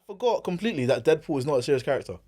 forgot completely that Deadpool is not a serious character.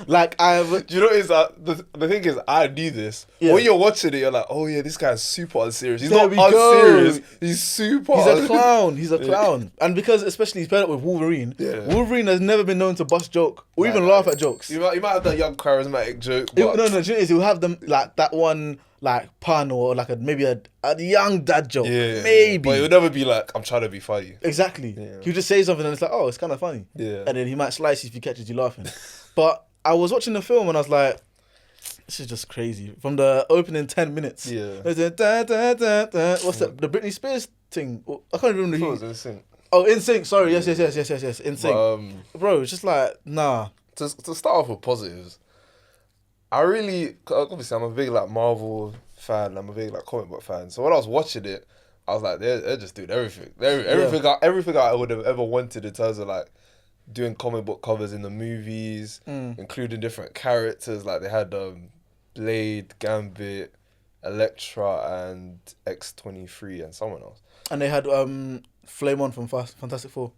Like, Do you know what is that? The thing is, I knew this. Yeah. When you're watching it, you're like, oh yeah, this guy's super unserious. He's not unserious. He's super. He's a clown. He's a clown. And because especially he's paired up with Wolverine. Yeah. Wolverine has never been known to bust joke or even laugh at jokes. You might have that young charismatic joke. No. He'll have them like that one like pun or like maybe a young dad joke. Yeah. Maybe. But it would never be like, I'm trying to be funny. Exactly. Yeah. He'll just say something and it's like, oh, it's kind of funny. Yeah. And then he might slice you if he catches you laughing. But I was watching the film and I was like, this is just crazy. From the opening 10 minutes. Yeah. What's that? The Britney Spears thing. I can't remember. It was NSYNC. Oh, NSYNC. Sorry. Yes. NSYNC. Bro, it's just like, nah. To start off with positives, obviously I'm a big like Marvel fan. I'm a big like comic book fan. So when I was watching it, I was like, they're just doing everything. Everything I would have ever wanted in terms of like, doing comic book covers in the movies, including different characters. Like they had Blade, Gambit, Elektra, and X-23, and someone else. And they had Flamon from Fantastic Four.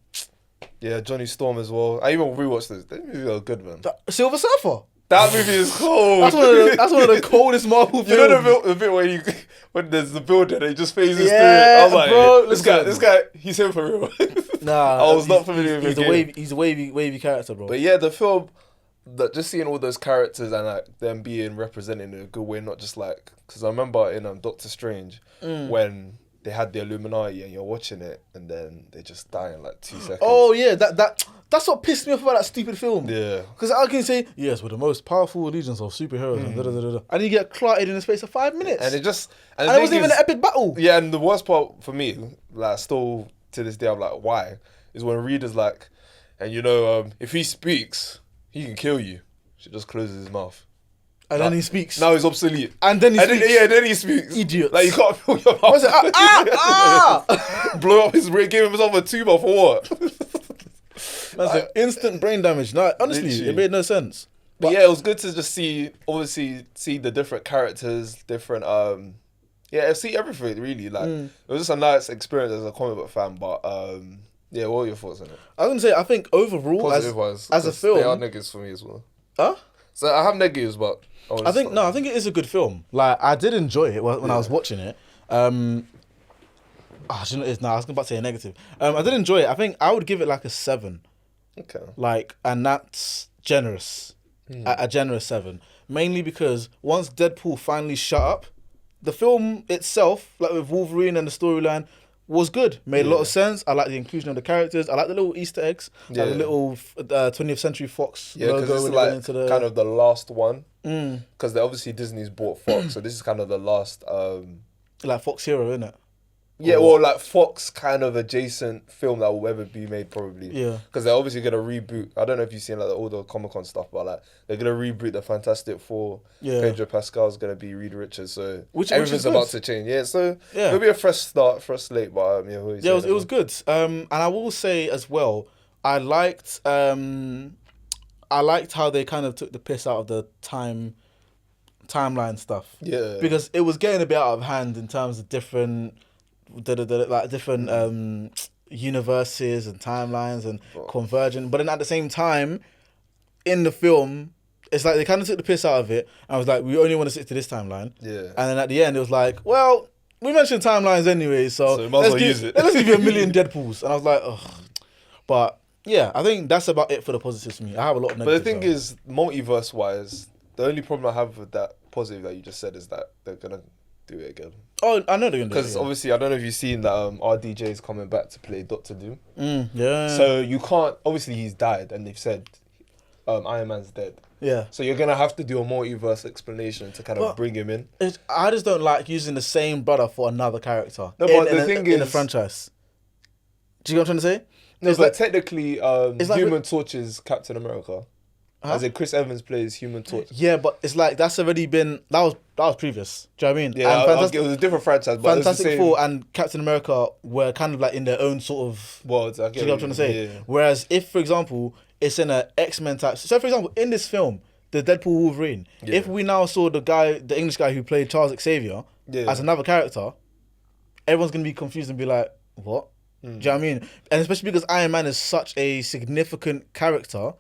Yeah, Johnny Storm as well. I even rewatched this. That movie was good, man. Silver Surfer. That movie is cold. That's one of the coldest Marvel films. You know the bit where when there's the building and he just phases through it? I was like, bro, this guy, he's him for real. Nah. I was not familiar with him. He's a wavy character, bro. But yeah, the film, just seeing all those characters and like them being represented in a good way, not just like, because I remember in Doctor Strange, when they had the Illuminati and you're watching it and then they just die in like 2 seconds. Oh yeah, that's what pissed me off about that stupid film. Yeah. Because I can say, yes, we're the most powerful legions of superheroes and you get clotted in the space of 5 minutes. And it wasn't even an epic battle. Yeah, and the worst part for me, like still to this day, I'm like, why? Is when Reed like, and if he speaks, he can kill you. She just closes his mouth. And then he speaks. Now he's obsolete. And then he speaks. Then he speaks. Idiot. Like, you can't fill your mouth. Blow up his brain, give himself a tumor for what? That's like instant brain damage. No, honestly, literally. It made no sense. But yeah, it was good to just see the different characters, different, see everything, really. Like, it was just a nice experience as a comic book fan, but, yeah, what were your thoughts on it? I was going to say, I think overall, as a film... They are negatives for me as well. Huh? So I have negatives, but... I think it is a good film. Like, I did enjoy it when I was watching it. I was about to say a negative. I did enjoy it. I think I would give it like a 7. Okay. Like, and that's generous. A generous 7. Mainly because once Deadpool finally shut up, the film itself, like with Wolverine and the storyline, was good. Made a lot of sense. I like the inclusion of the characters. I like the little Easter eggs. Like the little 20th Century Fox logo. Yeah, because it's like kind of the last one. Because obviously Disney's bought Fox, so this is kind of the last... like Fox Hero, isn't it? Yeah, well, like Fox kind of adjacent film that will ever be made, probably. Yeah. Because they're obviously going to reboot. I don't know if you've seen like all the Comic-Con stuff, but like they're going to reboot the Fantastic Four. Yeah. Pedro Pascal's going to be Reed Richards, so everything's about to change. Yeah, so it'll be a fresh start, fresh slate, but it was good. And I will say as well, I liked how they kind of took the piss out of the timeline stuff. Yeah. Because it was getting a bit out of hand in terms of different universes and timelines and convergent. But then at the same time, in the film, it's like they kind of took the piss out of it and was like, we only want to stick to this timeline. Yeah. And then at the end, it was like, well, we mentioned timelines anyway, so let's give you $1 million Deadpools. And I was like, ugh. But yeah, I think that's about it for the positives for me. I have a lot of negatives. But the thing is, multiverse-wise, the only problem I have with that positive that you just said is that they're going to do it again. Oh, I know they're going to do it. Because obviously, I don't know if you've seen that RDJ is coming back to play Doctor Doom. Yeah. So you can't... Obviously, he's died and they've said Iron Man's dead. Yeah. So you're going to have to do a multiverse explanation to kind of bring him in. I just don't like using the same brother for another character. No, but the thing is... In a franchise. Do you know what I'm trying to say? No, but technically, Human Torch is Captain America. As in Chris Evans plays Human Torch. Yeah, but it's like that's already been... That was previous. Do you know what I mean? Yeah, it was a different franchise. But Fantastic Four and Captain America were kind of like in their own sort of... worlds. Do you know what I'm trying to say? Yeah. Whereas if, for example, it's in an X-Men type... So, for example, in this film, the Deadpool Wolverine, if we now saw the English guy who played Charles Xavier as another character, everyone's going to be confused and be like, what? Do you know what I mean? And especially because Iron Man is such a significant character.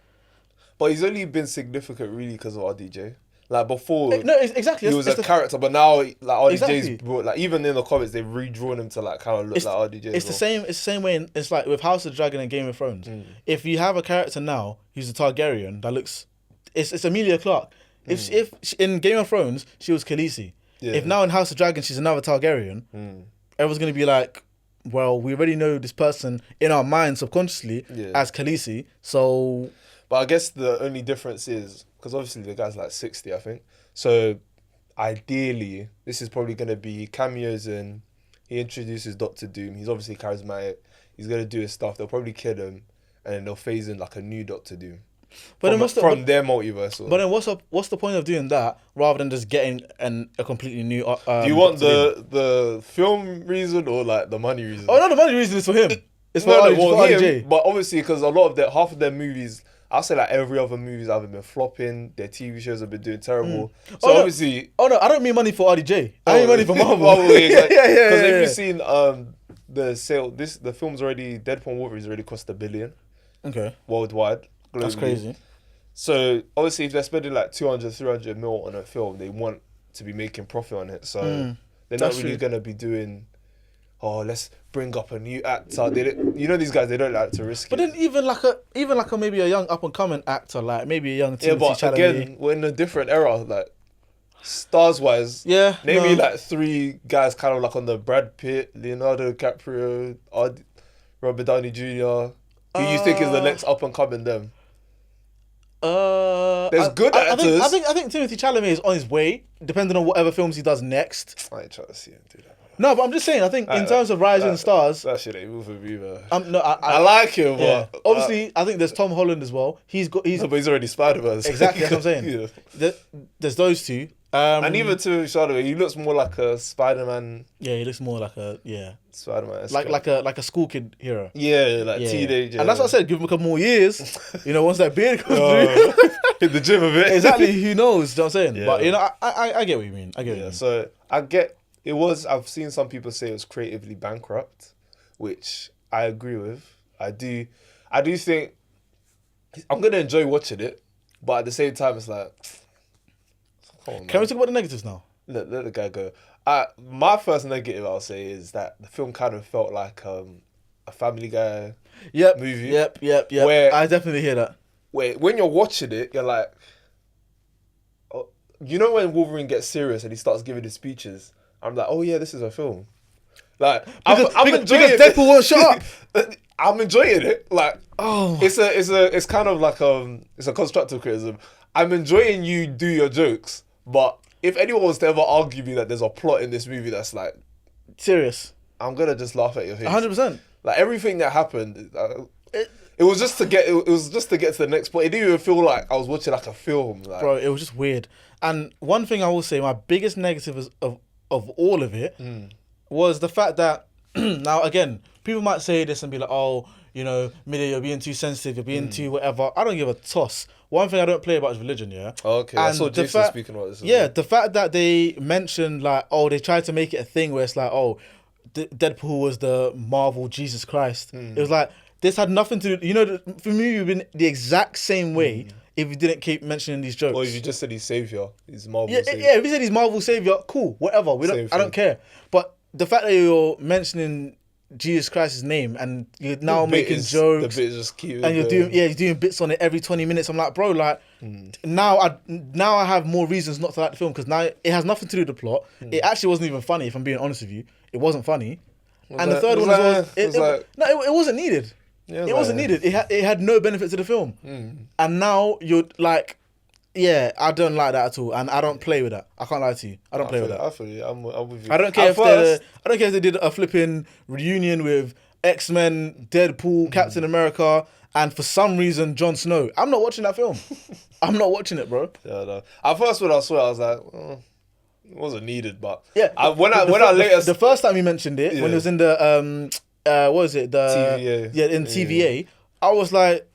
But he's only been significant really because of RDJ. Like before, exactly. He was a character, but now like RDJ's exactly. brought, like even in the comics they've redrawn him to like kind of look like RDJ. It's the same. It's the same way. It's like with House of the Dragon and Game of Thrones. If you have a character now who's a Targaryen that looks, it's Emilia Clarke. If in Game of Thrones she was Khaleesi, if now in House of Dragon she's another Targaryen, everyone's gonna be like, well, we already know this person in our mind subconsciously as Khaleesi, so. But I guess the only difference is, because obviously the guy's like 60, I think. So ideally, this is probably going to be cameos in. He introduces Doctor Doom. He's obviously charismatic. He's going to do his stuff. They'll probably kill him. And then they'll phase in like a new Doctor Doom. But from their multiverse. But then what's the point of doing that rather than just getting a completely new... do you want the film reason or like the money reason? Oh, no, the money reason is for him. It's for him, but obviously because half of their movies... I'll say like every other movie's either been flopping, their TV shows have been doing terrible. So obviously... Oh no, I don't mean money for RDJ. I mean money for Marvel. Because have you seen the sale? The film's already... Deadpool Wolverine's already cost $1 billion. Okay. Worldwide. Globally. That's crazy. So obviously if they're spending like 200-300 mil on a film, they want to be making profit on it. So they're not really going to be doing... Oh, let's bring up a new actor. These guys, they don't like to risk it. But then even like a maybe a young up and coming actor, like maybe a young Timothy Chalamet. Again, we're in a different era, like stars wise. Yeah. Name me like 3 guys kind of like on the Brad Pitt, Leonardo DiCaprio, Robert Downey Jr. Who you think is the next up and coming them? There's good actors. I think Timothy Chalamet is on his way, depending on whatever films he does next. I ain't trying to see him do that. No, but I'm just saying, I think in terms of rising stars... That shit ain't moving me, man. I like him, but... Obviously, I think there's Tom Holland as well. But he's already Spider-Man. Exactly, that's what I'm saying. There's those two. And even to Chalamet, he looks more like a Spider-Man... Yeah, he looks more like a... Spider-Man. Like a school kid hero. Yeah, teenager. And that's what I said, give him a couple more years. Once that beard comes through... Hit the gym a bit. Exactly, who knows? You know what I'm saying? Yeah. But, I get what you mean. So, I've seen some people say it was creatively bankrupt, which I agree with. I do think I'm going to enjoy watching it, but at the same time, it's like, come on, Can we talk about the negatives now? Let the guy go. My first negative, I'll say, is that the film kind of felt like a Family Guy movie. Yep. Where I definitely hear that. Where when you're watching it, you're like, when Wolverine gets serious and he starts giving his speeches, I'm like, oh yeah, this is a film. Like I'm enjoying it. Because Deadpool won't shut up. I'm enjoying it. Like, it's kind of like it's a constructive criticism. I'm enjoying you do your jokes, but if anyone was to ever argue me that there's a plot in this movie that's like serious, I'm gonna just laugh at your face. 100%. Like everything that happened, it was just to get. It was just to get to the next point. It didn't even feel like I was watching like a film. Like, bro, it was just weird. And one thing I will say, my biggest negative of all of it was the fact that now again, people might say this and be like, oh, Midia, you're being too sensitive, you're being too whatever. I don't give a toss. One thing I don't play about is religion, yeah? Okay, and I saw Jason speaking about this. Yeah, the fact that they mentioned like, oh, they tried to make it a thing where it's like, oh, Deadpool was the Marvel Jesus Christ. It was like, this had nothing to do, for me, it would have been the exact same way if you didn't keep mentioning these jokes. Or if you just said he's Savior, he's Marvel Savior. Yeah, if you said he's Marvel Savior, cool, whatever. I don't care. But the fact that you're mentioning Jesus Christ's name and you're now making jokes, the bit is just cute, and you're doing bits on it every 20 minutes. I'm like, bro, like now I have more reasons not to like the film because now it has nothing to do with the plot. It actually wasn't even funny. If I'm being honest with you, it wasn't funny. The third one it wasn't needed. Yeah, it wasn't needed. It had no benefit to the film. And now you're like, yeah, I don't like that at all, and I don't play with that. I can't lie to you. I don't play with that. I feel you. I'm with you. I don't care if they did a flipping reunion with X-Men, Deadpool, Captain America, and for some reason Jon Snow. I'm not watching that film. I'm not watching it, bro. Yeah, no. At first when I saw it, I was like, it wasn't needed, but yeah. The first time you mentioned it, when it was in the what was it? The TVA. Yeah, in TVA. I was like,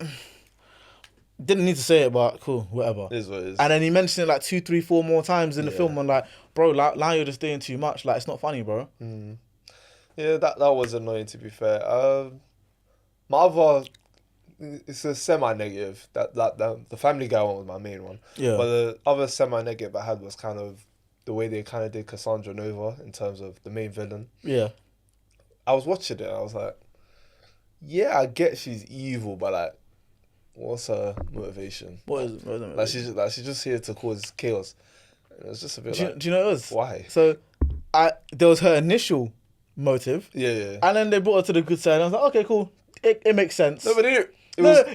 didn't need to say it, but cool, whatever. It is what it is. And then he mentioned it like 2, 3, 4 more times in the film. I'm like, bro, now you're just doing too much. Like, it's not funny, bro. Yeah, that was annoying, to be fair. My other, it's a semi-negative. That the Family Guy one was my main one. Yeah. But the other semi-negative I had was kind of the way they kind of did Cassandra Nova in terms of the main villain. Yeah. I was watching it and I was like, yeah, I get she's evil, but like, what's her motivation? What is it? Like she's just here to cause chaos. And it was just a bit Do you know what it was? Why? So, there was her initial motive. Yeah. And then they brought her to the good side. And I was like, okay, cool. It makes sense. No, but it was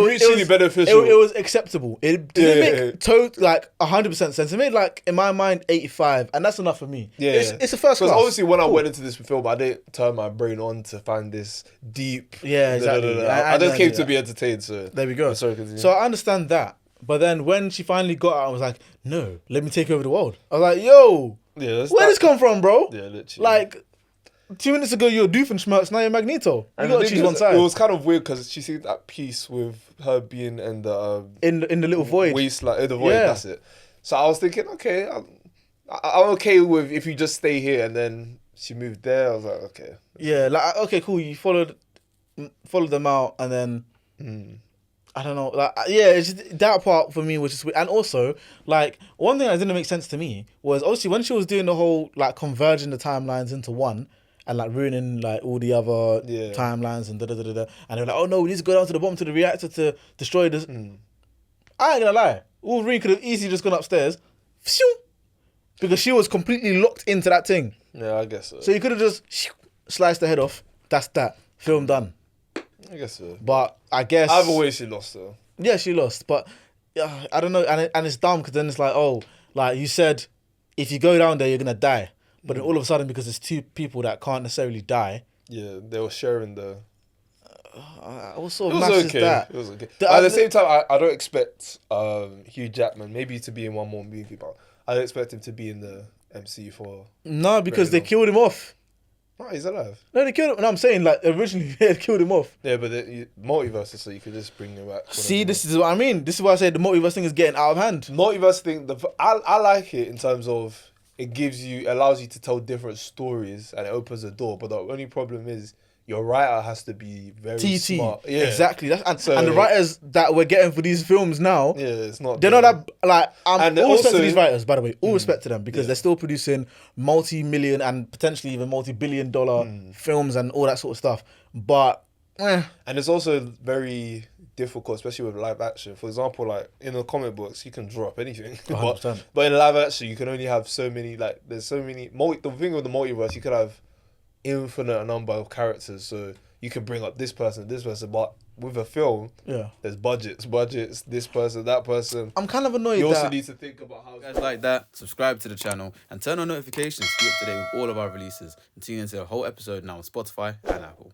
mutually beneficial. It was acceptable. It didn't make 100% sense. It made like, in my mind, 85, and that's enough for me. Yeah, it's a first class. Because obviously when I went into this film, I didn't turn my brain on to find this deep. Yeah, exactly. I just came to be entertained. So there we go. Sorry, continue. So I understand that, but then when she finally got out, I was like, no, let me take over the world. I was like, yo, where did this come from, bro? Yeah, literally. Like, 2 minutes ago you were Doofenshmirtz, now you're Magneto. You got to choose one side. It was kind of weird because she seemed at peace with her being in the in the little void. Wasteland, in the void. Yeah. That's it. So I was thinking, okay, I'm okay with if you just stay here, and then she moved there. I was like, okay. Yeah, like okay, cool. You followed them out, and then I don't know. Like, yeah, it's just, that part for me was just weird. And also, like, one thing that didn't make sense to me was obviously when she was doing the whole like converging the timelines into one. And like ruining like all the other timelines and and they were like, oh no, we need to go down to the bottom to the reactor to destroy this. I ain't gonna lie, Wolverine could have easily just gone upstairs, because she was completely locked into that thing. Yeah, I guess so. So you could have just sliced the head off. That's that. Film done. I guess so. But I guess either way, she lost though. Yeah, she lost. But I don't know, and it's dumb because then it's like, oh, like you said, if you go down there, you're gonna die. But then all of a sudden, because there's two people that can't necessarily die. Yeah, they were sharing the... what sort of maths is that? It was okay. At the same time, I don't expect Hugh Jackman maybe to be in one more movie, but I don't expect him to be in the MC for... No, because they killed him off. No, he's alive. No, they killed him. No, I'm saying, like, originally they had killed him off. Yeah, but multiverse is so you could just bring him back. See, this is what I mean. This is why I say the multiverse thing is getting out of hand. Multiverse thing, I like it in terms of... It allows you to tell different stories and it opens the door. But the only problem is your writer has to be very smart. Yeah, exactly. And the writers that we're getting for these films now, it's not. They're not that like. All respect to these writers, by the way. All respect to them because they're still producing multi-million and potentially even multi-billion-dollar films and all that sort of stuff. But and it's also very difficult, especially with live action. For example, like in the comic books, you can draw up anything, but in live action, you can only have so many. Like, there's so many. The thing with the multiverse, you could have infinite number of characters, so you can bring up this person. But with a film, there's budgets. This person, that person. I'm kind of annoyed. You also need to think about how. If you guys like that, subscribe to the channel and turn on notifications to keep up to date with all of our releases. And tune into the whole episode now on Spotify and Apple.